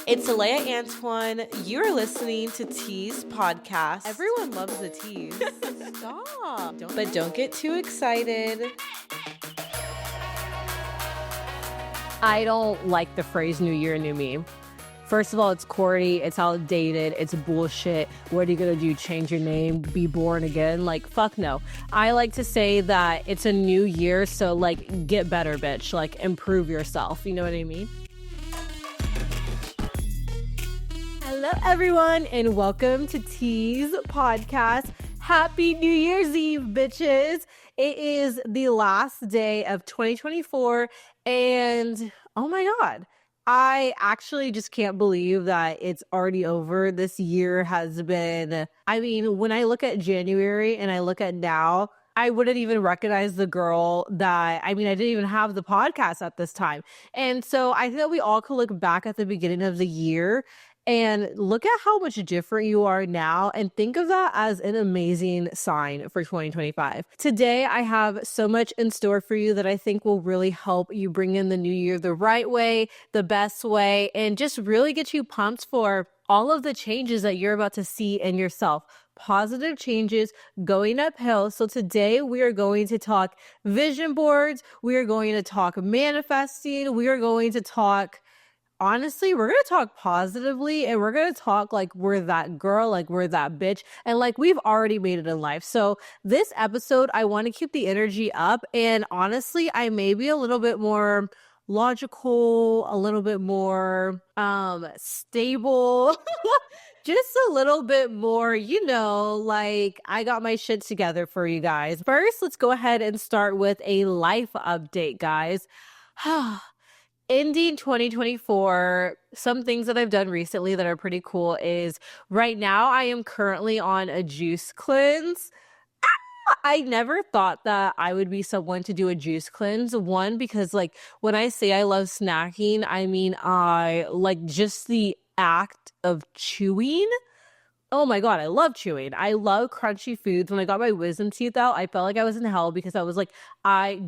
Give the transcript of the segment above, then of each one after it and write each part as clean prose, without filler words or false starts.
It's Aleya Antoine. You're listening to Tease podcast. Everyone loves the tease. Stop. But don't get too excited. I don't like the phrase New Year, New Me. First of all, it's corny, it's outdated, it's bullshit. What are you gonna do? Change your name? Be born again? Like, fuck no. I like to say that it's a new year, so like, get better, bitch. Like, improve yourself. You know what I mean? Hello, everyone, and welcome to Tease podcast. Happy New Year's Eve, bitches. It is the last day of 2024, and oh my God. I actually just can't believe that it's already over. This year has been, when I look at January and I look at now, I wouldn't even recognize the girl that, I didn't even have the podcast at this time. And so I think that we all could look back at the beginning of the year and look at how much different you are now and think of that as an amazing sign for 2025. Today, I have so much in store for you that I think will really help you bring in the new year the right way, the best way, and just really get you pumped for all of the changes that you're about to see in yourself. Positive changes going uphill. So today we are going to talk vision boards. We are going to talk manifesting. We are going to talk, honestly, we're going to talk positively, and we're going to talk like we're that girl, like we're that bitch, and like we've already made it in life. So this episode, I want to keep the energy up, and honestly, I may be a little bit more logical, a little bit more stable, just a little bit more, like I got my shit together for you guys. First, let's go ahead and start with a life update, guys. Ending 2024, some things that I've done recently that are pretty cool is right now I am currently on a juice cleanse. I never thought that I would be someone to do a juice cleanse. One, because like when I say I love snacking, I like just the act of chewing. Oh my God, I love chewing. I love crunchy foods. When I got my wisdom teeth out, I felt like I was in hell because I was like, I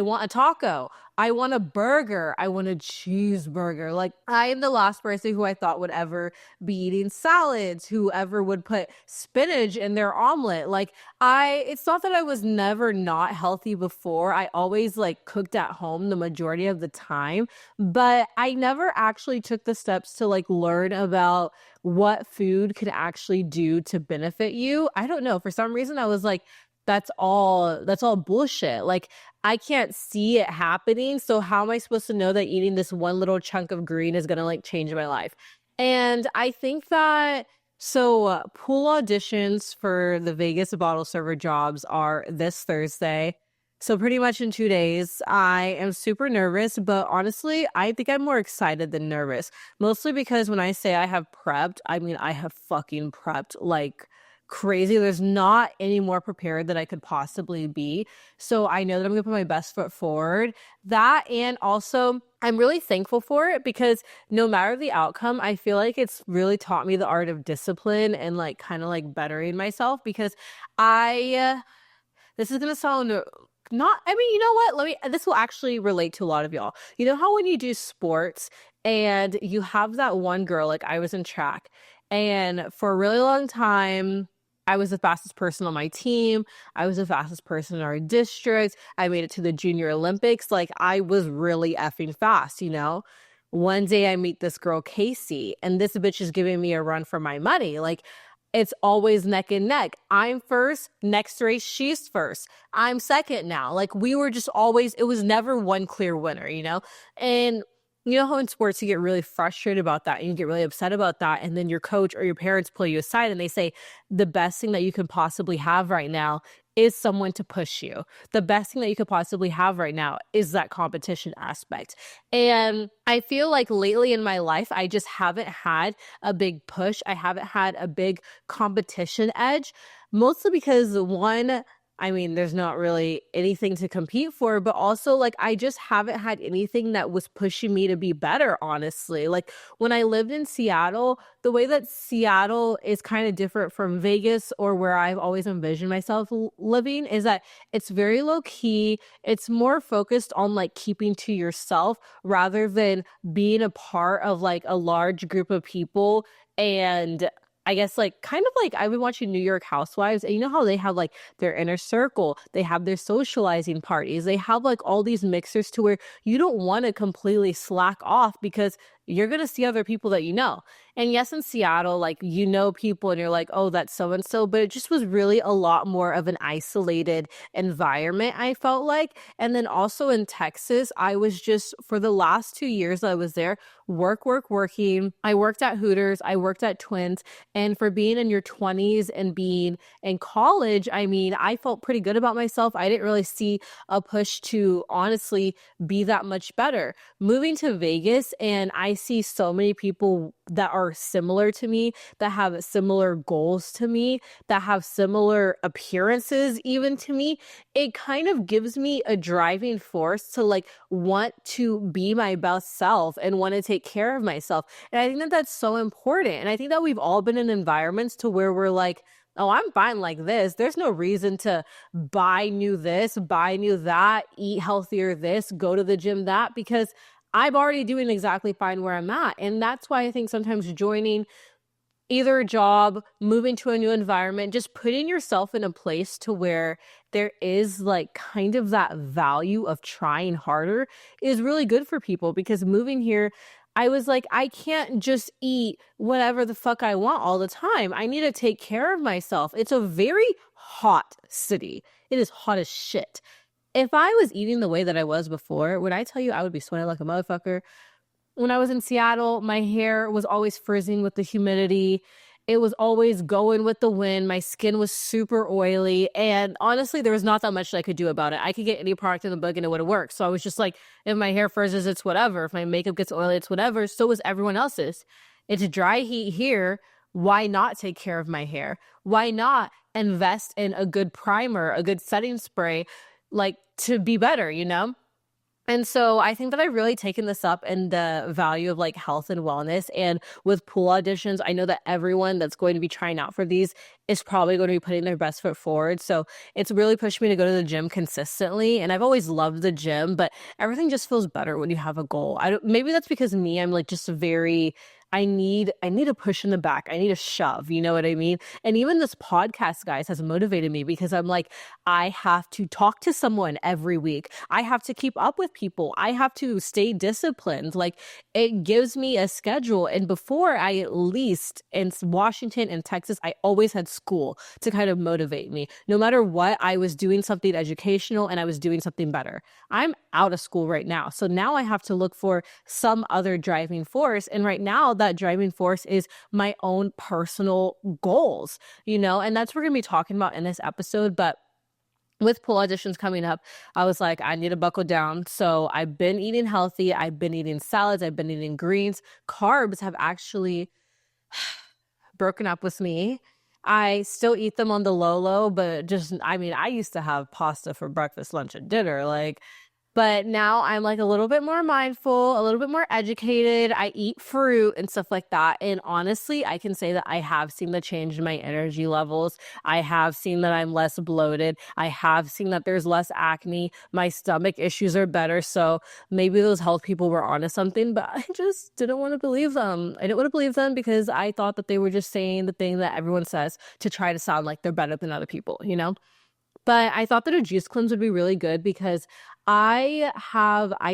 want a taco. I want a burger. I want a cheeseburger. Like, I am the last person who I thought would ever be eating salads, whoever would put spinach in their omelet. Like, it's not that I was never not healthy before. I always like cooked at home the majority of the time, but I never actually took the steps to like learn about what food could actually do to benefit you. I don't know. For some reason, I was like, that's all bullshit. Like, I can't see it happening. So how am I supposed to know that eating this one little chunk of green is going to like change my life? And I think that, pool auditions for the Vegas bottle server jobs are this Thursday. So pretty much in 2 days. I am super nervous, but honestly, I think I'm more excited than nervous. Mostly because when I say I have prepped, I have fucking prepped like crazy. There's not any more prepared than I could possibly be. So I know that I'm gonna put my best foot forward. That, and also I'm really thankful for it because no matter the outcome, I feel like it's really taught me the art of discipline and like kind of like bettering myself because this is gonna sound not, you know what? This will actually relate to a lot of y'all. You know how when you do sports and you have that one girl, like I was in track, and for a really long time, I was the fastest person on my team. I was the fastest person in our district. I made it to the Junior Olympics. Like, I was really effing fast, One day I meet this girl, Casey, and this bitch is giving me a run for my money. Like, it's always neck and neck. I'm first, next race, she's first. I'm second now. Like, we were just always, it was never one clear winner, And you know how in sports you get really frustrated about that and you get really upset about that, and then your coach or your parents pull you aside and they say, the best thing that you could possibly have right now is someone to push you. The best thing that you could possibly have right now is that competition aspect. And I feel like lately in my life, I just haven't had a big push. I haven't had a big competition edge, mostly because one, I mean, there's not really anything to compete for, but also like I just haven't had anything that was pushing me to be better, honestly. Like when I lived in Seattle, the way that Seattle is kind of different from Vegas or where I've always envisioned myself living is that it's very low key. It's more focused on like keeping to yourself rather than being a part of like a large group of people. And I guess like kind of like I've been watching New York Housewives, and you know how they have like their inner circle, they have their socializing parties, they have like all these mixers to where you don't want to completely slack off because you're going to see other people that you know. And yes, in Seattle, like you know people and you're like, oh, that's so and so, but it just was really a lot more of an isolated environment, I felt like. And then also in Texas, I was just for the last 2 years I was there, working. I worked at Hooters, I worked at Twins. And for being in your 20s and being in college, I mean, I felt pretty good about myself. I didn't really see a push to honestly be that much better. Moving to Vegas, and I see so many people that are similar to me, that have similar goals to me, that have similar appearances even to me. It kind of gives me a driving force to like want to be my best self and want to take care of myself. And I think that that's so important. And I think that we've all been in environments to where we're like, oh, I'm fine like this. There's no reason to buy new this, buy new that, eat healthier this, go to the gym that, because I'm already doing exactly fine where I'm at. And that's why I think sometimes joining either a job, moving to a new environment, just putting yourself in a place to where there is like kind of that value of trying harder is really good for people. Because moving here, I was like, I can't just eat whatever the fuck I want all the time. I need to take care of myself. It's a very hot city. It is hot as shit. If I was eating the way that I was before, would I tell you I would be sweating like a motherfucker? When I was in Seattle, my hair was always frizzing with the humidity. It was always going with the wind. My skin was super oily. And honestly, there was not that much that I could do about it. I could get any product in the book and it would have worked. So I was just like, if my hair frizzes, it's whatever. If my makeup gets oily, it's whatever. So is everyone else's. It's dry heat here. Why not take care of my hair? Why not invest in a good primer, a good setting spray, like to be better, you know? And so I think that I've really taken this up in the value of like health and wellness. And with pool auditions, I know that everyone that's going to be trying out for these is probably going to be putting their best foot forward. So it's really pushed me to go to the gym consistently. And I've always loved the gym, but everything just feels better when you have a goal. I don't, maybe that's because me, I'm like just very, I need a push in the back. I need a shove. You know what I mean? And even this podcast, guys, has motivated me because I'm like, I have to talk to someone every week. I have to keep up with people. I have to stay disciplined. Like it gives me a schedule. And before I at least in Washington and Texas, I always had school to kind of motivate me. No matter what, I was doing something educational and I was doing something better. I'm out of school right now. So now I have to look for some other driving force. And right now, that driving force is my own personal goals, you know, and that's what we're going to be talking about in this episode. But with pool auditions coming up, I was like, I need to buckle down. So I've been eating healthy. I've been eating salads. I've been eating greens. Carbs have actually broken up with me. I still eat them on the low, but just, I mean, I used to have pasta for breakfast, lunch, and dinner. Like, but now I'm like a little bit more mindful, a little bit more educated. I eat fruit and stuff like that. And honestly, I can say that I have seen the change in my energy levels. I have seen that I'm less bloated. I have seen that there's less acne. My stomach issues are better. So maybe those health people were onto something, but I just didn't want to believe them. I didn't want to believe them because I thought that they were just saying the thing that everyone says to try to sound like they're better than other people, you know? But I thought that a juice cleanse would be really good because I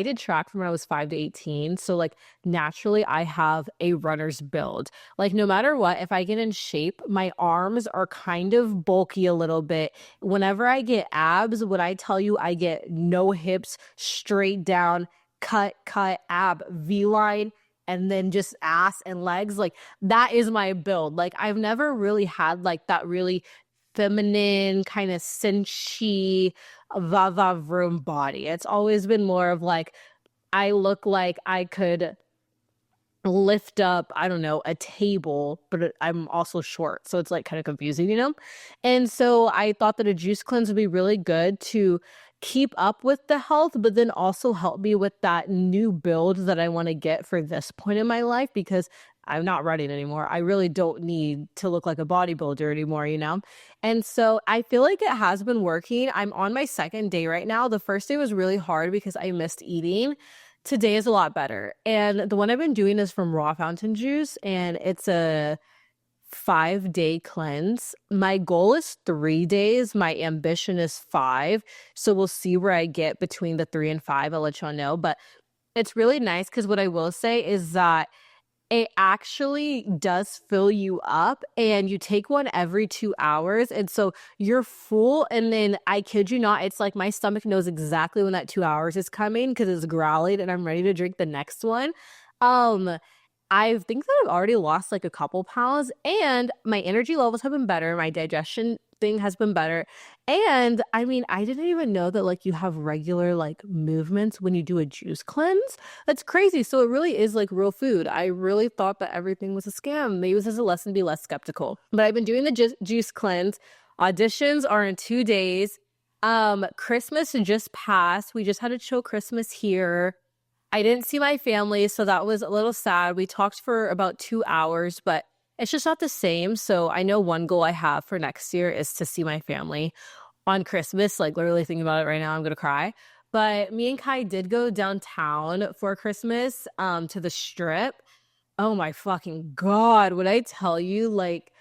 did track from when I was 5 to 18. So like naturally I have a runner's build. Like no matter what, if I get in shape, my arms are kind of bulky a little bit. Whenever I get abs, when I tell you I get no hips, straight down, cut, ab, V line, and then just ass and legs, like that is my build. Like I've never really had like that really feminine kind of cinchy va vroom body. It's always been more of like I look like I could lift up, I don't know, a table, but I'm also short. So it's like kind of confusing, you know? And so I thought that a juice cleanse would be really good to keep up with the health, but then also help me with that new build that I want to get for this point in my life because I'm not running anymore. I really don't need to look like a bodybuilder anymore, you know? And so I feel like it has been working. I'm on my second day right now. The first day was really hard because I missed eating. Today is a lot better. And the one I've been doing is from raw fountain juice, and it's a 5-day cleanse. My goal is 3 days. My ambition is 5. So we'll see where I get between the 3 and 5. I'll let y'all know. But it's really nice because what I will say is that it actually does fill you up, and you take one every 2 hours, and so you're full, and then I kid you not, it's like my stomach knows exactly when that 2 hours is coming because it's growling and I'm ready to drink the next one. Um, I think that I've already lost like a couple pounds and my energy levels have been better. My digestion thing has been better. And I mean, I didn't even know that like you have regular like movements when you do a juice cleanse. That's crazy. So it really is like real food. I really thought that everything was a scam. Maybe this is a lesson to be less skeptical. But I've been doing the juice cleanse. Auditions are in 2 days. Christmas just passed. We just had a chill Christmas here. I didn't see my family, so that was a little sad. We talked for about 2 hours, but it's just not the same. So I know one goal I have for next year is to see my family on Christmas. Like literally thinking about it right now, I'm gonna cry. But me and Kai did go downtown for Christmas, to the strip. Oh my fucking God. Would I tell you, like,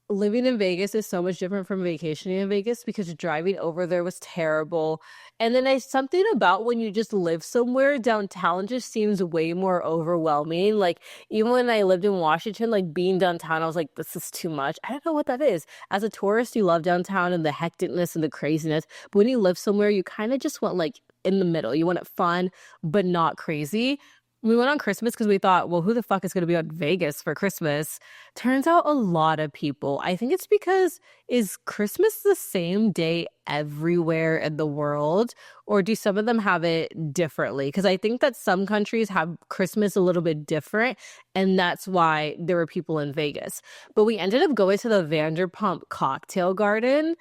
living in Vegas is so much different from vacationing in Vegas because driving over there was terrible. And then there's something about when you just live somewhere, downtown just seems way more overwhelming. Like, even when I lived in Washington, like being downtown, I was like, this is too much. I don't know what that is. As a tourist, you love downtown and the hecticness and the craziness. But when you live somewhere, you kind of just want like in the middle. You want it fun, but not crazy. We went on Christmas because we thought, well, who the fuck is going to be on Vegas for Christmas? Turns out a lot of people. I think it's because is Christmas the same day everywhere in the world? Or do some of them have it differently? Because I think that some countries have Christmas a little bit different, and that's why there were people in Vegas. But we ended up going to the Vanderpump Cocktail Garden.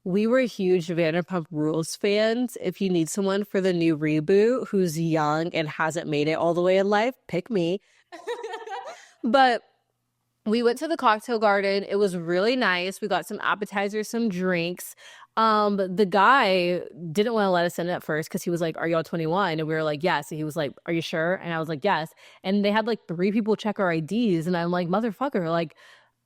We were huge Vanderpump Rules fans. If you need someone for the new reboot who's young and hasn't made it all the way in life, pick me. But we went to the cocktail garden. It was really nice. We got some appetizers, some drinks. The guy didn't want to let us in at first because he was like, "Are y'all 21?" And we were like, "Yes." And he was like, "Are you sure?" And I was like, "Yes." And they had like 3 people check our IDs, and I'm like, "Motherfucker, like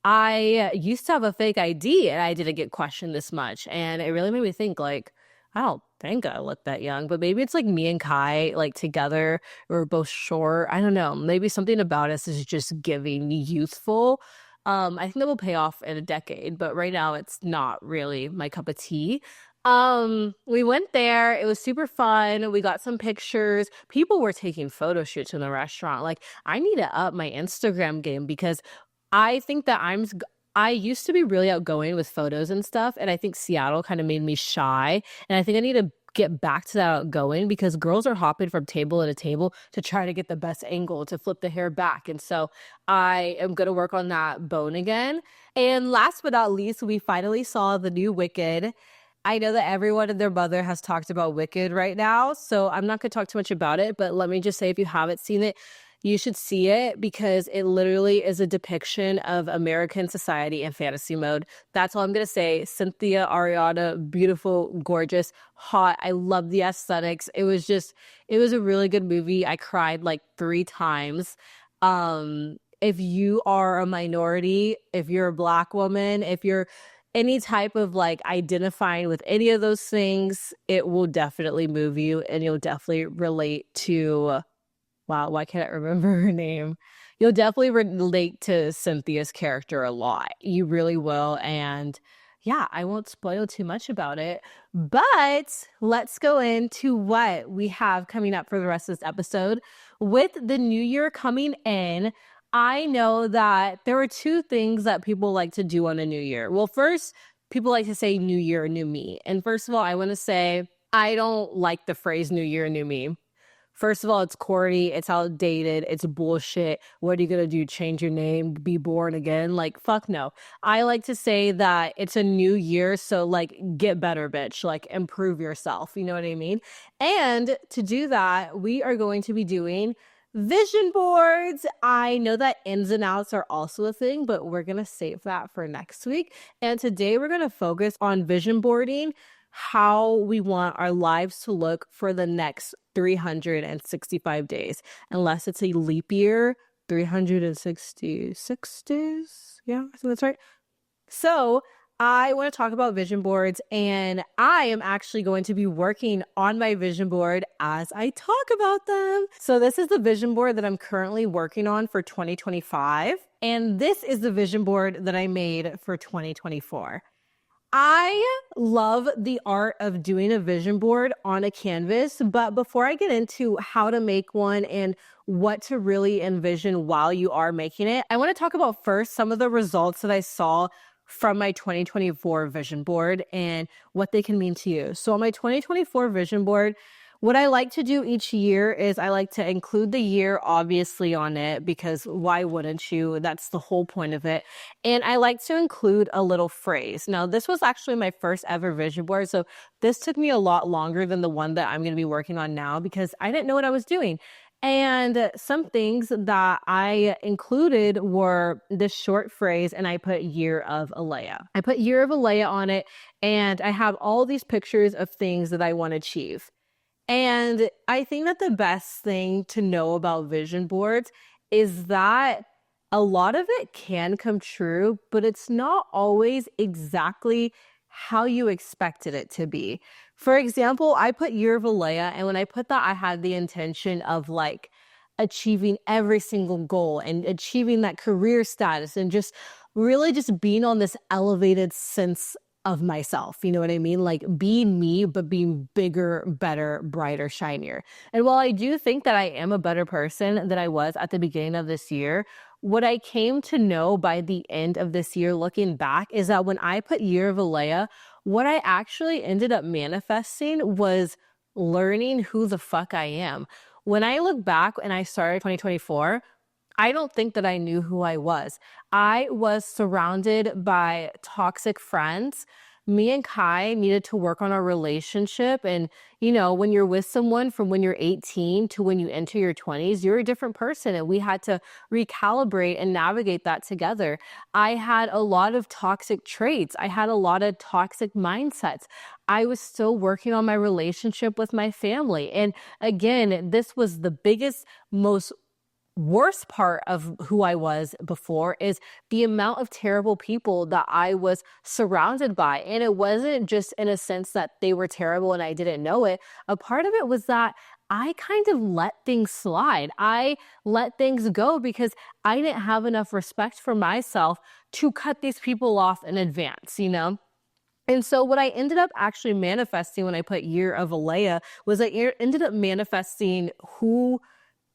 I used to have a fake ID and I didn't get questioned this much." And it really made me think, like, I don't think I look that young, but maybe it's like me and Kai, like together, we're both short. I don't know. Maybe something about us is just giving youthful. I think that will pay off in a decade, but right now it's not really my cup of tea. We went there. It was super fun. We got some pictures. People were taking photo shoots in the restaurant. Like, I need to up my Instagram game because I think that I used to be really outgoing with photos and stuff, and I think Seattle kind of made me shy, and I think I need to get back to that outgoing because girls are hopping from table to table to try to get the best angle to flip the hair back, and so I am gonna work on that bone again. And last but not least, we finally saw the new Wicked. I know that everyone and their mother has talked about Wicked right now, so I'm not gonna talk too much about it, but let me just say if you haven't seen it, you should see it because it literally is a depiction of American society in fantasy mode. That's all I'm going to say. Cynthia, Ariana, beautiful, gorgeous, hot. I love the aesthetics. It was a really good movie. I cried like 3 times. If you are a minority, if you're a Black woman, if you're any type of like identifying with any of those things, it will definitely move you and you'll definitely relate to. Wow, why can't I remember her name? You'll definitely relate to Cynthia's character a lot. You really will. And yeah, I won't spoil too much about it. But let's go into what we have coming up for the rest of this episode. With the new year coming in, I know that there are 2 things that people like to do on a new year. Well, first, people like to say new year, new me. And first of all, I want to say I don't like the phrase new year, new me. First of all, it's corny, it's outdated, it's bullshit. What are you gonna do? Change your name, be born again? Like, fuck no. I like to say that it's a new year, so like get better, bitch. Like improve yourself. You know what I mean? And to do that, we are going to be doing vision boards. I know that ins and outs are also a thing, but we're going to save that for next week. And today we're going to focus on vision boarding, how we want our lives to look for the next 365 days, unless it's a leap year, 366 days. Yeah, I think that's right. So I want to talk about vision boards, and I am actually going to be working on my vision board as I talk about them. So this is the vision board that I'm currently working on for 2025, and this is the vision board that I made for 2024. I love the art of doing a vision board on a canvas, but before I get into how to make one and what to really envision while you are making it, I want to talk about first some of the results that I saw from my 2024 vision board and what they can mean to you. So on my 2024 vision board, what I like to do each year is I like to include the year obviously on it, because why wouldn't you? That's the whole point of it. And I like to include a little phrase. Now, this was actually my first ever vision board, so this took me a lot longer than the one that I'm going to be working on now because I didn't know what I was doing. And some things that I included were this short phrase, and I put year of Aleya. I put year of Aleya on it, and I have all these pictures of things that I want to achieve. And I think that the best thing to know about vision boards is that a lot of it can come true, but it's not always exactly how you expected it to be. For example, I put year of Aleya, and when I put that, I had the intention of like achieving every single goal and achieving that career status and just really just being on this elevated sense of myself. You know what I mean? Like being me, but being bigger, better, brighter, shinier. And while I do think that I am a better person than I was at the beginning of this year, what I came to know by the end of this year, looking back, is that when I put year of Aleya, what I actually ended up manifesting was learning who the fuck I am. When I look back and I started 2024, I don't think that I knew who I was. I was surrounded by toxic friends. Me and Kai needed to work on our relationship. And, you know, when you're with someone from when you're 18 to when you enter your 20s, you're a different person. And we had to recalibrate and navigate that together. I had a lot of toxic traits. I had a lot of toxic mindsets. I was still working on my relationship with my family. And again, this was the biggest, most worst part of who I was before is the amount of terrible people that I was surrounded by. And it wasn't just in a sense that they were terrible and I didn't know it. A part of it was that I kind of let things slide. I let things go because I didn't have enough respect for myself to cut these people off in advance, you know? And so what I ended up actually manifesting when I put year of Aleya was I ended up manifesting who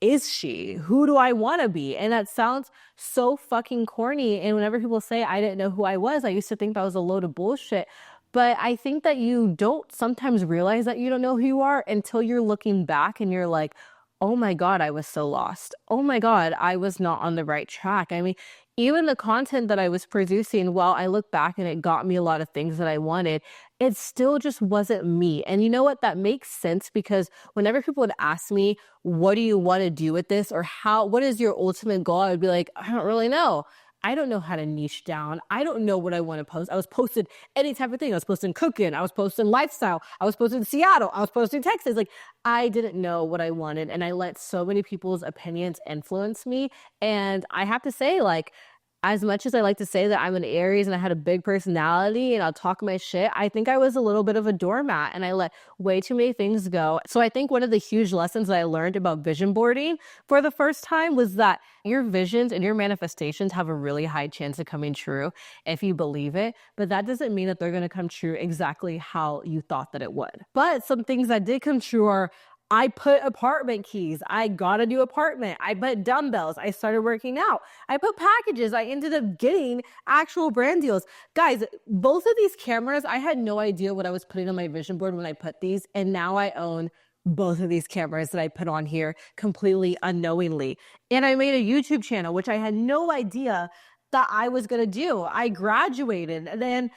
is she? Who do I want to be? And that sounds so fucking corny. And whenever people say I didn't know who I was, I used to think that was a load of bullshit. But I think that you don't sometimes realize that you don't know who you are until you're looking back and you're like, oh my God, I was so lost. Oh my God, I was not on the right track. I mean, even the content that I was producing, while I look back and it got me a lot of things that I wanted, it still just wasn't me. And you know what? That makes sense because whenever people would ask me, what do you want to do with this? Or what is your ultimate goal? I would be like, I don't really know. I don't know how to niche down. I don't know what I want to post. I was posting any type of thing. I was posting cooking. I was posting lifestyle. I was posting Seattle. I was posting Texas. Like I didn't know what I wanted. And I let so many people's opinions influence me. And I have to say, like, as much as I like to say that I'm an Aries and I had a big personality and I'll talk my shit, I think I was a little bit of a doormat and I let way too many things go. So I think one of the huge lessons that I learned about vision boarding for the first time was that your visions and your manifestations have a really high chance of coming true if you believe it. But that doesn't mean that they're going to come true exactly how you thought that it would. But some things that did come true are I put apartment keys. I got a new apartment. I put dumbbells. I started working out. I put packages. I ended up getting actual brand deals. Guys, both of these cameras, I had no idea what I was putting on my vision board when I put these. And now I own both of these cameras that I put on here completely unknowingly. And I made a YouTube channel, which I had no idea that I was going to do. I graduated and then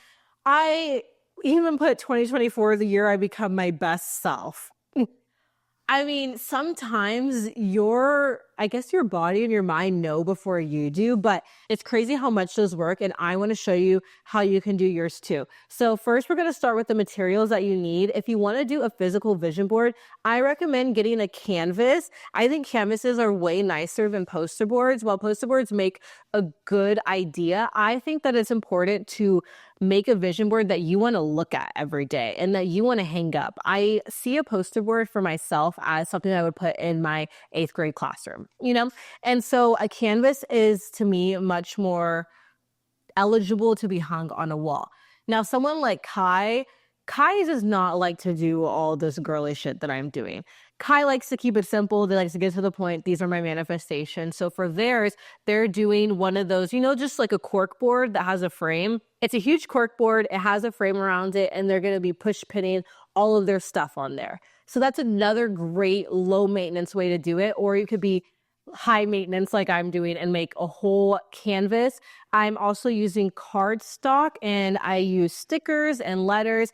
I even put 2024 the year I become my best self. I mean, sometimes I guess your body and your mind know before you do, but it's crazy how much those work. And I want to show you how you can do yours too. So first, we're going to start with the materials that you need. If you want to do a physical vision board, I recommend getting a canvas. I think canvases are way nicer than poster boards. While poster boards make a good idea, I think that it's important to make a vision board that you want to look at every day and that you want to hang up. I see a poster board for myself as something I would put in my 8th grade classroom, you know? And so a canvas is to me much more eligible to be hung on a wall. Now, someone like Kai does not like to do all this girly shit that I'm doing. Kai likes to keep it simple. They like to get to the point. These are my manifestations. So for theirs, they're doing one of those, just like a cork board that has a frame. It's a huge cork board. It has a frame around it, and they're going to be push pinning all of their stuff on there. So that's another great low maintenance way to do it. Or you could be high maintenance like I'm doing and make a whole canvas. I'm also using cardstock, and I use stickers and letters.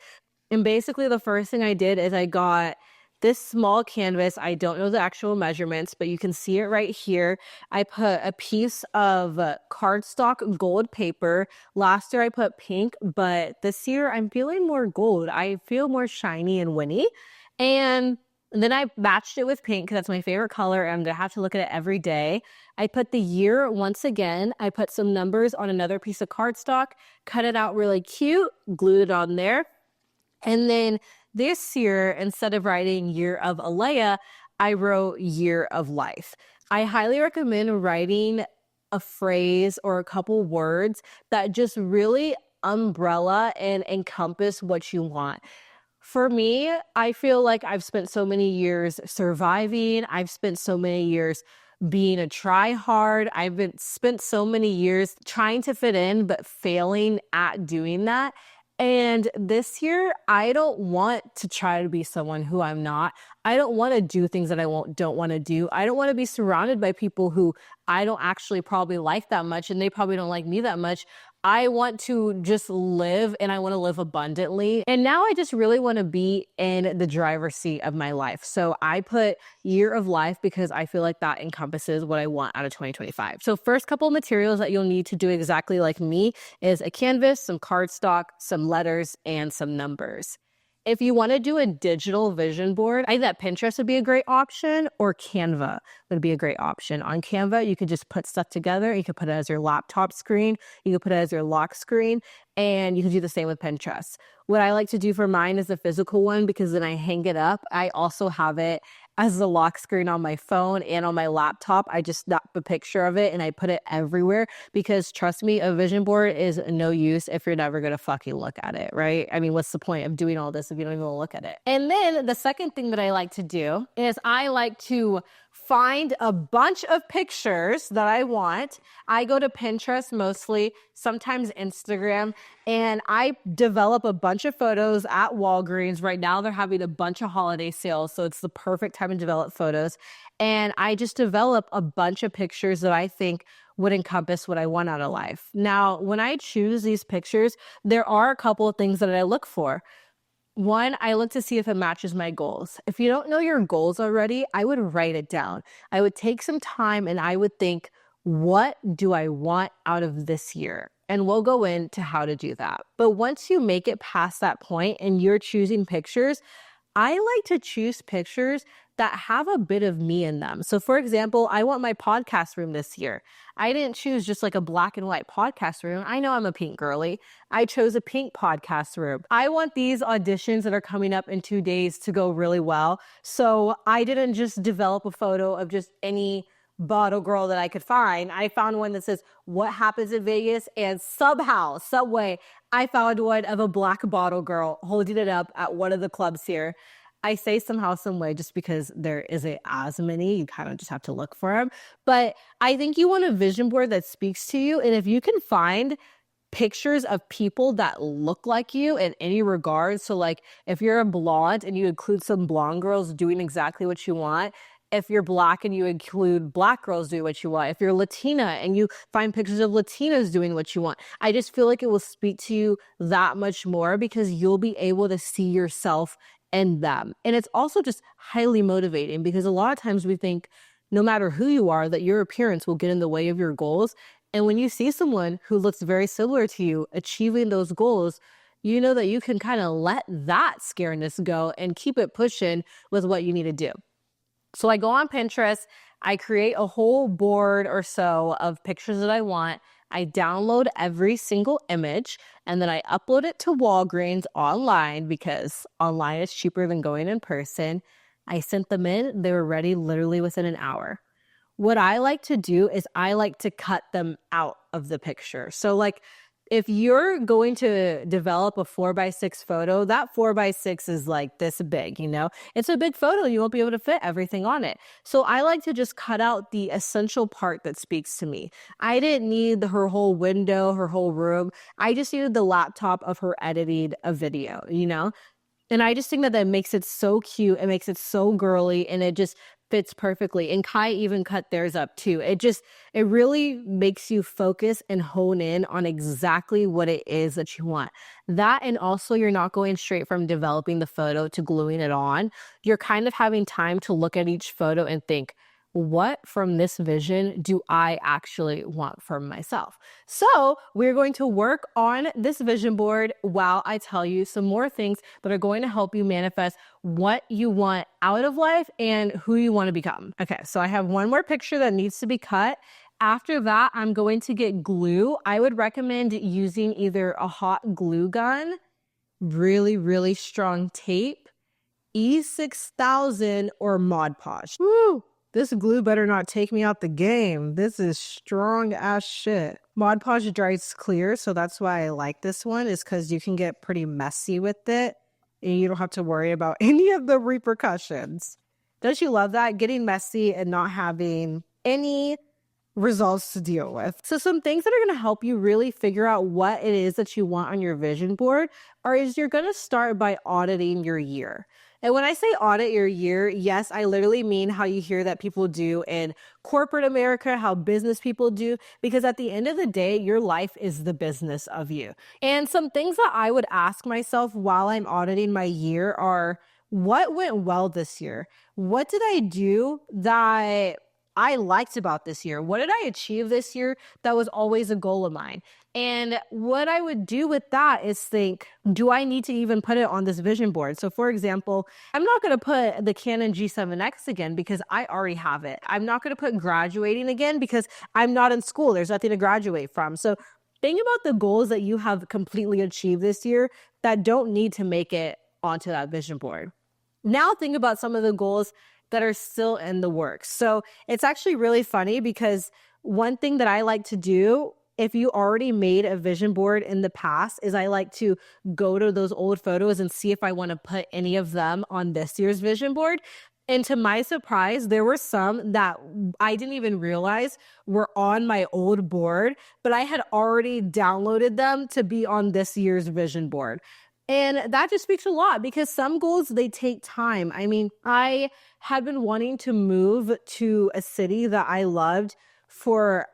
And basically the first thing I did is I got this small canvas. I don't know the actual measurements, but you can see it right here. I put a piece of cardstock gold paper. Last year I put pink, but this year I'm feeling more gold. I feel more shiny and winny. And then I matched it with pink because that's my favorite color, and I'm going to have to look at it every day. I put the year once again. I put some numbers on another piece of cardstock, cut it out really cute, glued it on there. And then this year, instead of writing year of Aleya, I wrote year of life. I highly recommend writing a phrase or a couple words that just really umbrella and encompass what you want. For me, I feel like I've spent so many years surviving. I've spent so many years being a try-hard. Spent so many years trying to fit in, but failing at doing that. And this year, I don't want to try to be someone who I'm not. I don't want to do things that I don't want to do. I don't want to be surrounded by people who I don't actually probably like that much, and they probably don't like me that much. I want to just live, and I want to live abundantly. And now I just really want to be in the driver's seat of my life. So I put year of life because I feel like that encompasses what I want out of 2025. So first couple of materials that you'll need to do exactly like me is a canvas, some cardstock, some letters, and some numbers. If you want to do a digital vision board, I think that Pinterest would be a great option, or Canva would be a great option. On Canva, you could just put stuff together. You could put it as your laptop screen. You could put it as your lock screen, and you can do the same with Pinterest. What I like to do for mine is the physical one because then I hang it up. I also have it as the lock screen on my phone and on my laptop. I just snap a picture of it and I put it everywhere because trust me, a vision board is no use if you're never going to fucking look at it, right? I mean, what's the point of doing all this if you don't even look at it? And then the second thing that I like to do is I like to find a bunch of pictures that I want. I go to Pinterest mostly, sometimes Instagram, and I develop a bunch of photos at Walgreens. Right now, they're having a bunch of holiday sales, so it's the perfect time to develop photos. And I just develop a bunch of pictures that I think would encompass what I want out of life. Now, when I choose these pictures, there are a couple of things that I look for. One, I look to see if it matches my goals. If you don't know your goals already, I would write it down. I would take some time and I would think, what do I want out of this year? And we'll go into how to do that. But once you make it past that point and you're choosing pictures, I like to choose pictures that have a bit of me in them. So for example, I want my podcast room this year. I didn't choose just like a black and white podcast room. I know I'm a pink girly. I chose a pink podcast room. I want these auditions that are coming up in 2 days to go really well. So I didn't just develop a photo of just any bottle girl that I could find. I found one that says, what happens in Vegas? And somehow, some way, I found one of a black bottle girl holding it up at one of the clubs here. I say somehow, some way, just because there isn't as many. You kind of just have to look for them. But I think you want a vision board that speaks to you. And if you can find pictures of people that look like you in any regard. So like if you're a blonde and you include some blonde girls doing exactly what you want, if you're black and you include black girls doing what you want, if you're Latina and you find pictures of Latinas doing what you want, I just feel like it will speak to you that much more because you'll be able to see yourself in them. And it's also just highly motivating because a lot of times we think no matter who you are, that your appearance will get in the way of your goals. And when you see someone who looks very similar to you achieving those goals, you know that you can kind of let that scareness go and keep it pushing with what you need to do. So I go on Pinterest, I create a whole board or so of pictures that I want. I download every single image and then I upload it to Walgreens online because online is cheaper than going in person. I sent them in, they were ready literally within an hour. What I like to do is I like to cut them out of the picture. So like if you're going to develop a 4x6 photo, that 4x6 is like this big, you know? It's a big photo. You won't be able to fit everything on it. So I like to just cut out the essential part that speaks to me. I didn't need her whole window, her whole room. I just needed the laptop of her editing a video, you know? And I just think that makes it so cute. It makes it so girly and it just fits perfectly. And Kai even cut theirs up too. It really makes you focus and hone in on exactly what it is that you want. That, and also you're not going straight from developing the photo to gluing it on. You're kind of having time to look at each photo and think, what from this vision do I actually want for myself? So we're going to work on this vision board while I tell you some more things that are going to help you manifest what you want out of life and who you want to become. Okay, so I have one more picture that needs to be cut. After that, I'm going to get glue. I would recommend using either a hot glue gun, really, really strong tape, E6000, or Mod Podge. Woo! This glue better not take me out the game. This is strong ass shit. Mod Podge dries clear, so that's why I like this one, is because you can get pretty messy with it and you don't have to worry about any of the repercussions. Don't you love that? Getting messy and not having any results to deal with. So some things that are going to help you really figure out what it is that you want on your vision board is you're going to start by auditing your year. And when I say audit your year, yes, I literally mean how you hear that people do in corporate America, how business people do, because at the end of the day, your life is the business of you. And some things that I would ask myself while I'm auditing my year are, what went well this year? What did I do that I liked about this year? What did I achieve this year that was always a goal of mine? And what I would do with that is think, do I need to even put it on this vision board? So for example, I'm not going to put the Canon G7X again because I already have it. I'm not going to put graduating again because I'm not in school. There's nothing to graduate from. So think about the goals that you have completely achieved this year that don't need to make it onto that vision board. Now think about some of the goals that are still in the works. So it's actually really funny because one thing that I like to do, if you already made a vision board in the past, is I like to go to those old photos and see if I want to put any of them on this year's vision board. And to my surprise, there were some that I didn't even realize were on my old board, but I had already downloaded them to be on this year's vision board. And that just speaks a lot because some goals, they take time. I mean, I had been wanting to move to a city that I loved for,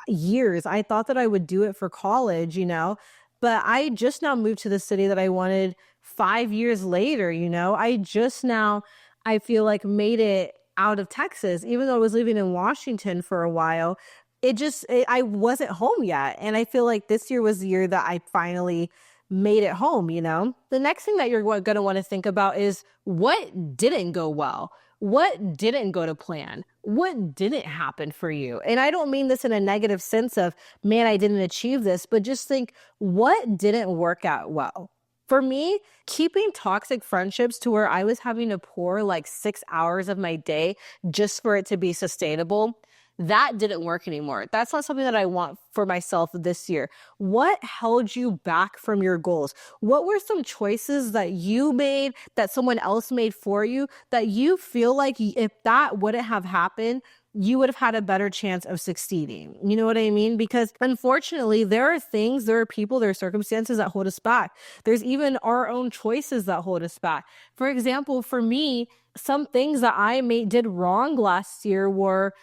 years. I thought that I would do it for college, you know, but I just now moved to the city that I wanted 5 years later, you know. I just now, I feel like, made it out of Texas, even though I was living in Washington for a while. I wasn't home yet. And I feel like this year was the year that I finally made it home, you know? The next thing that you're going to want to think about is what didn't go well? What didn't go to plan? What didn't happen for you? And I don't mean this in a negative sense of, man, I didn't achieve this, but just think, what didn't work out well? For me, keeping toxic friendships to where I was having to pour like 6 hours of my day just for it to be sustainable, that didn't work anymore. That's not something that I want for myself this year. What held you back from your goals? What were some choices that you made, that someone else made for you, that you feel like if that wouldn't have happened, you would have had a better chance of succeeding. You know what I mean? Because unfortunately, there are people, there are circumstances that hold us back. There's even our own choices that hold us back. For example, for me, some things that did wrong last year were,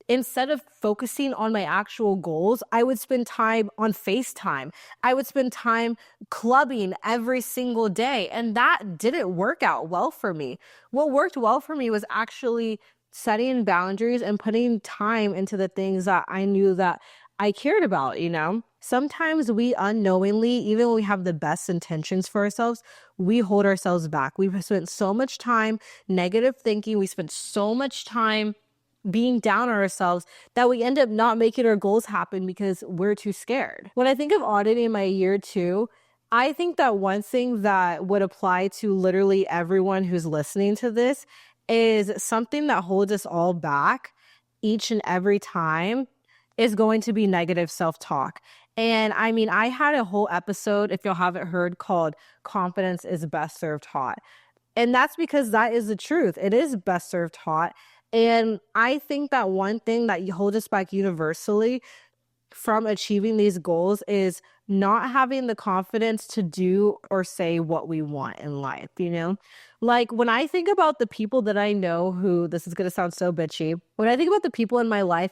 instead of focusing on my actual goals, I would spend time on FaceTime. I would spend time clubbing every single day. And that didn't work out well for me. What worked well for me was actually setting boundaries and putting time into the things that I knew that I cared about, you know? Sometimes we unknowingly, even when we have the best intentions for ourselves, we hold ourselves back. We've spent so much time negative thinking. We spent so much time being down on ourselves that we end up not making our goals happen because we're too scared. When I think of auditing my year two, I think that one thing that would apply to literally everyone who's listening to this is something that holds us all back each and every time is going to be negative self-talk. And I mean, I had a whole episode, if y'all haven't heard, called Confidence is Best Served Hot. And that's because that is the truth. It is best served hot. And I think that one thing that holds us back universally from achieving these goals is not having the confidence to do or say what we want in life, you know? Like when I think about the people that I know who, this is going to sound so bitchy, when I think about the people in my life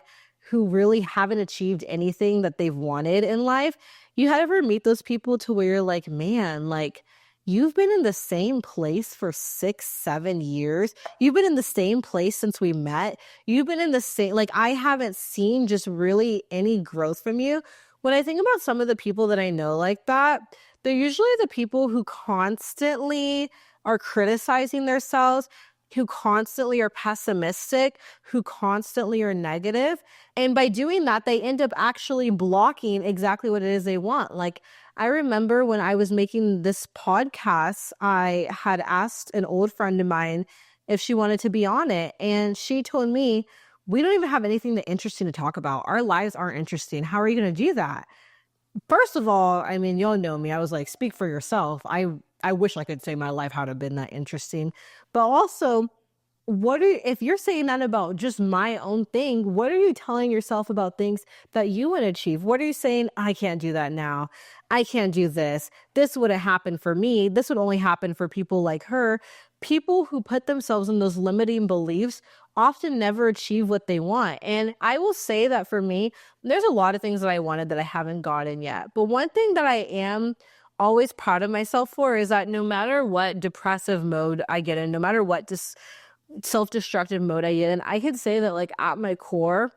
who really haven't achieved anything that they've wanted in life, you ever meet those people to where you're like, man, like, you've been in the same place for 6, 7 years. You've been in the same place since we met. You've been in the same, like, I haven't seen just really any growth from you. When I think about some of the people that I know like that, they're usually the people who constantly are criticizing themselves, who constantly are pessimistic, who constantly are negative. And by doing that, they end up actually blocking exactly what it is they want. Like, I remember when I was making this podcast, I had asked an old friend of mine if she wanted to be on it. And she told me, we don't even have anything that interesting to talk about. Our lives aren't interesting. How are you going to do that? First of all, I mean, y'all know me. I was like, speak for yourself. I wish I could say my life had been that interesting. But also, if you're saying that about just my own thing, what are you telling yourself about things that you want to achieve? What are you saying? I can't do that now. I can't do this. This wouldn't happen for me. This would only happen for people like her. People who put themselves in those limiting beliefs often never achieve what they want. And I will say that for me, there's a lot of things that I wanted that I haven't gotten yet. But one thing that I am always proud of myself for is that no matter what depressive mode I get in, no matter what self-destructive mode I get in, I can say that, like, at my core,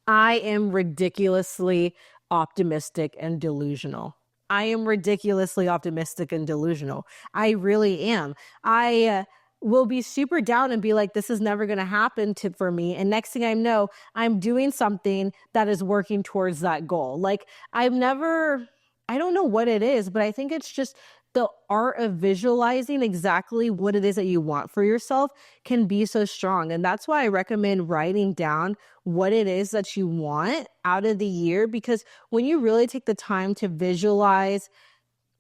I am ridiculously optimistic and delusional. I am ridiculously optimistic and delusional. I really am. I will be super down and be like, this is never going to happen for me. And next thing I know, I'm doing something that is working towards that goal. Like, I don't know what it is, but I think it's just the art of visualizing exactly what it is that you want for yourself can be so strong. And that's why I recommend writing down what it is that you want out of the year, because when you really take the time to visualize,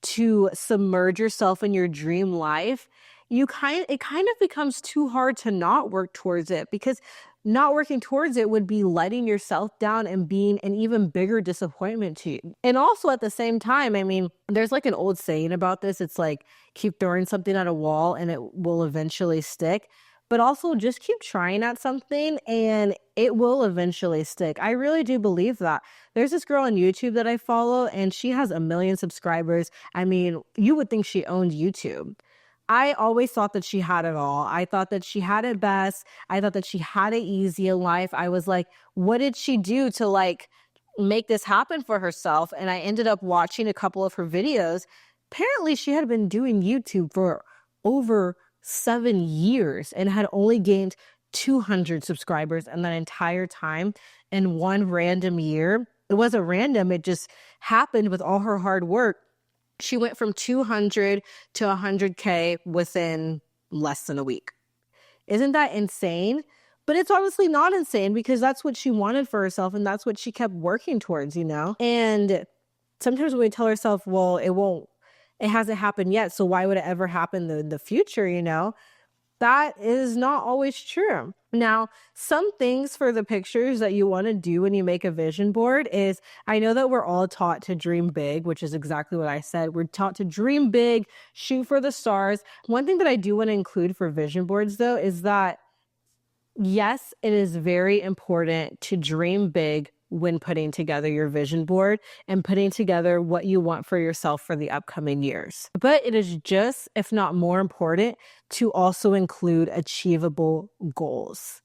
to submerge yourself in your dream life, it kind of becomes too hard to not work towards it, because not working towards it would be letting yourself down and being an even bigger disappointment to you. And also at the same time, I mean, there's like an old saying about this. It's like, keep throwing something at a wall and it will eventually stick. But also just keep trying at something and it will eventually stick. I really do believe that. There's this girl on YouTube that I follow and she has 1 million subscribers. I mean, you would think she owned YouTube. I always thought that she had it all. I thought that she had it best. I thought that she had it easy in life. I was like, what did she do to like make this happen for herself? And I ended up watching a couple of her videos. Apparently she had been doing YouTube for over 7 years and had only gained 200 subscribers in that entire time in one random year. It wasn't random. It just happened with all her hard work. She went from 200 to 100K within less than a week. Isn't that insane? But it's obviously not insane because that's what she wanted for herself and that's what she kept working towards, you know? And sometimes when we tell ourselves, well, it hasn't happened yet, so why would it ever happen in the future, you know? that is not always true. Now, some things for the pictures that you want to do when you make a vision board is, I know that we're all taught to dream big, which is exactly what I said. We're taught to dream big, shoot for the stars. One thing that I do want to include for vision boards, though, is that yes, it is very important to dream big when putting together your vision board and putting together what you want for yourself for the upcoming years. But it is just, if not more important, to also include achievable goals.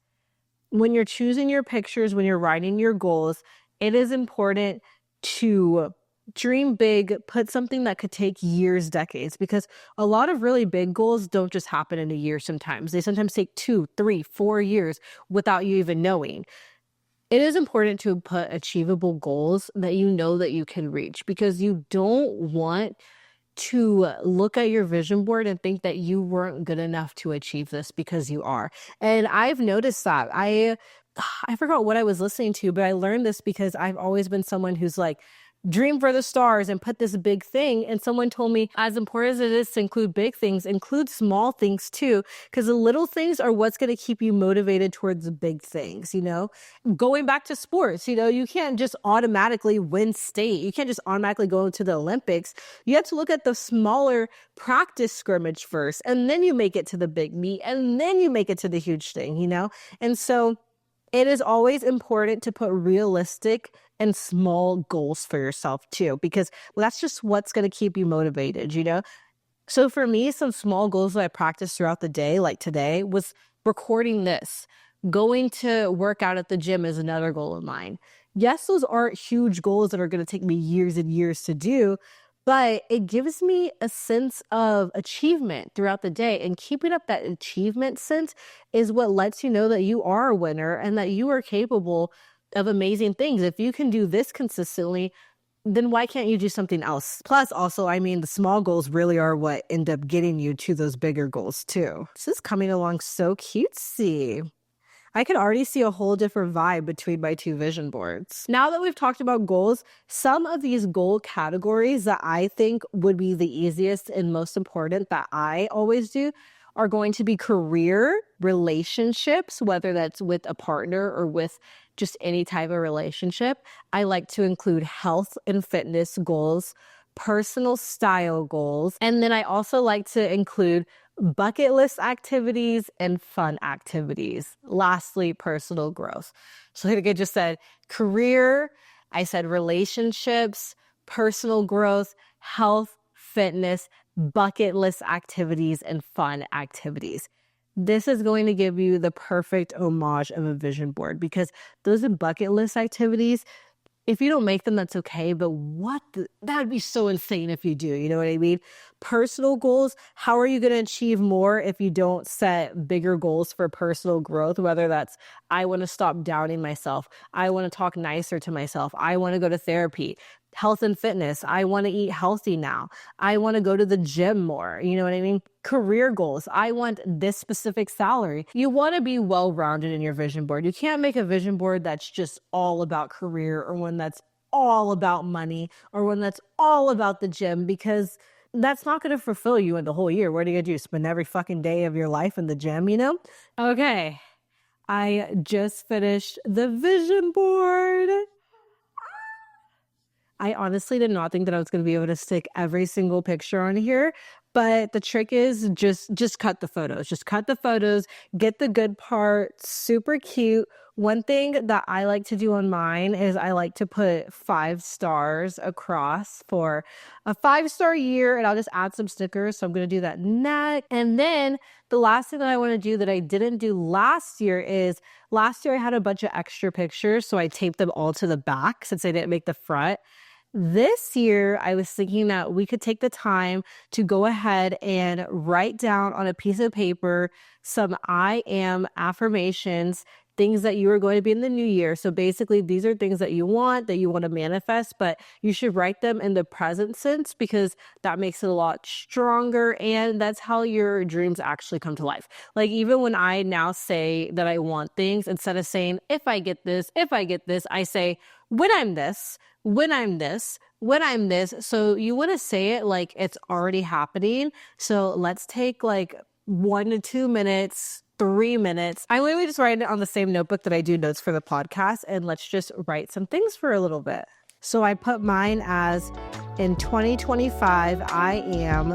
When you're choosing your pictures, when you're writing your goals, it is important to dream big, put something that could take years, decades, because a lot of really big goals don't just happen in a year sometimes. They sometimes take 2, 3, 4 years without you even knowing. It is important to put achievable goals that you know that you can reach, because you don't want to look at your vision board and think that you weren't good enough to achieve this, because you are. And I've noticed that. I forgot what I was listening to, but I learned this because I've always been someone who's like, dream for the stars and put this big thing. And someone told me, as important as it is to include big things, include small things too, because the little things are what's going to keep you motivated towards the big things, you know? Going back to sports, you know, you can't just automatically win state. You can't just automatically go into the Olympics. You have to look at the smaller practice scrimmage first, and then you make it to the big meet, and then you make it to the huge thing, you know? And so it is always important to put realistic and small goals for yourself too, because that's just what's going to keep you motivated, you know? So for me, some small goals that I practiced throughout the day, like today, was recording this. Going to work out at the gym is another goal of mine. Yes, those aren't huge goals that are going to take me years and years to do, but it gives me a sense of achievement throughout the day. And keeping up that achievement sense is what lets you know that you are a winner and that you are capable of amazing things. If you can do this consistently, then why can't you do something else? Plus, also, I mean, the small goals really are what end up getting you to those bigger goals too. This is coming along so cutesy. I can already see a whole different vibe between my two vision boards. Now that we've talked about goals, some of these goal categories that I think would be the easiest and most important that I always do are going to be career, relationships, whether that's with a partner or with just any type of relationship. I like to include health and fitness goals, personal style goals, and then I also like to include bucket list activities and fun activities. Lastly, personal growth. So like I just said, career, I said relationships, personal growth, health, fitness, bucket list activities, and fun activities. This is going to give you the perfect homage of a vision board, because those are bucket list activities. If you don't make them, that's okay. But that'd be so insane if you do. You know what I mean? Personal goals. How are you going to achieve more if you don't set bigger goals for personal growth? Whether that's, I want to stop doubting myself. I want to talk nicer to myself. I want to go to therapy. Health and fitness. I want to eat healthy now. I want to go to the gym more. You know what I mean? Career goals. I want this specific salary. You want to be well-rounded in your vision board. You can't make a vision board that's just all about career, or one that's all about money, or one that's all about the gym, because that's not going to fulfill you in the whole year. What are you going to do? Spend every fucking day of your life in the gym, you know? Okay. I just finished the vision board. I honestly did not think that I was going to be able to stick every single picture on here, but the trick is just cut the photos. Just cut the photos, get the good part, super cute. One thing that I like to do on mine is I like to put 5 stars across for a 5-star year, and I'll just add some stickers. So I'm going to do that next. And then the last thing that I want to do that I didn't do last year is, last year I had a bunch of extra pictures, so I taped them all to the back since I didn't make the front. This year, I was thinking that we could take the time to go ahead and write down on a piece of paper some I am affirmations, things that you are going to be in the new year. So basically, these are things that you want to manifest, but you should write them in the present sense, because that makes it a lot stronger, and that's how your dreams actually come to life. Like, even when I now say that I want things, instead of saying, if I get this, I say, when I'm this, when I'm this, when I'm this. So you want to say it like it's already happening. So let's take like 1 to 2 minutes, 3 minutes. I'm literally just writing it on the same notebook that I do notes for the podcast, and let's just write some things for a little bit. So I put mine as, in 2025, I am ...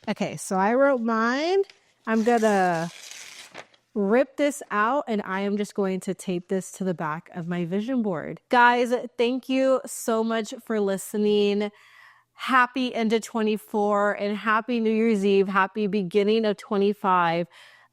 Okay, so I wrote mine. I'm gonna rip this out and I am just going to tape this to the back of my vision board. Guys, thank you so much for listening. Happy end of 24 and happy New Year's Eve. Happy beginning of 25.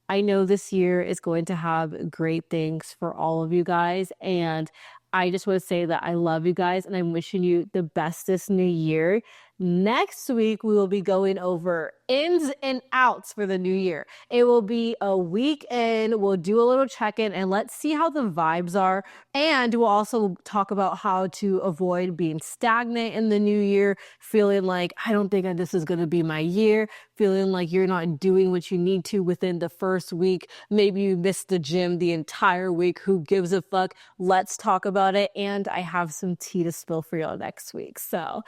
I know this year is going to have great things for all of you guys. And I just want to say that I love you guys and I'm wishing you the best this new year. Next week, we will be going over ins and outs for the new year. It will be a weekend. We'll do a little check-in and let's see how the vibes are. And we'll also talk about how to avoid being stagnant in the new year, feeling like, I don't think this is going to be my year, feeling like you're not doing what you need to within the first week. Maybe you missed the gym the entire week. Who gives a fuck? Let's talk about it. And I have some tea to spill for y'all next week. So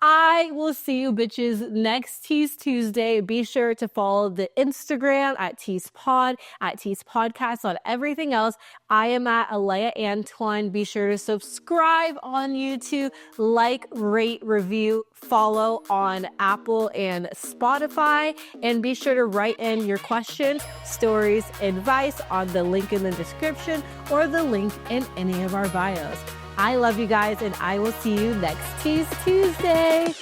I will see you bitches next Tease Tuesday. Be sure to follow the Instagram at Tease Pod, at Tease Podcast, on everything else. I am at Aleya Antoine. Be sure to subscribe on YouTube, like, rate, review, follow on Apple and Spotify, and be sure to write in your questions, stories, advice on the link in the description or the link in any of our bios. I love you guys, and I will see you next Tease Tuesday.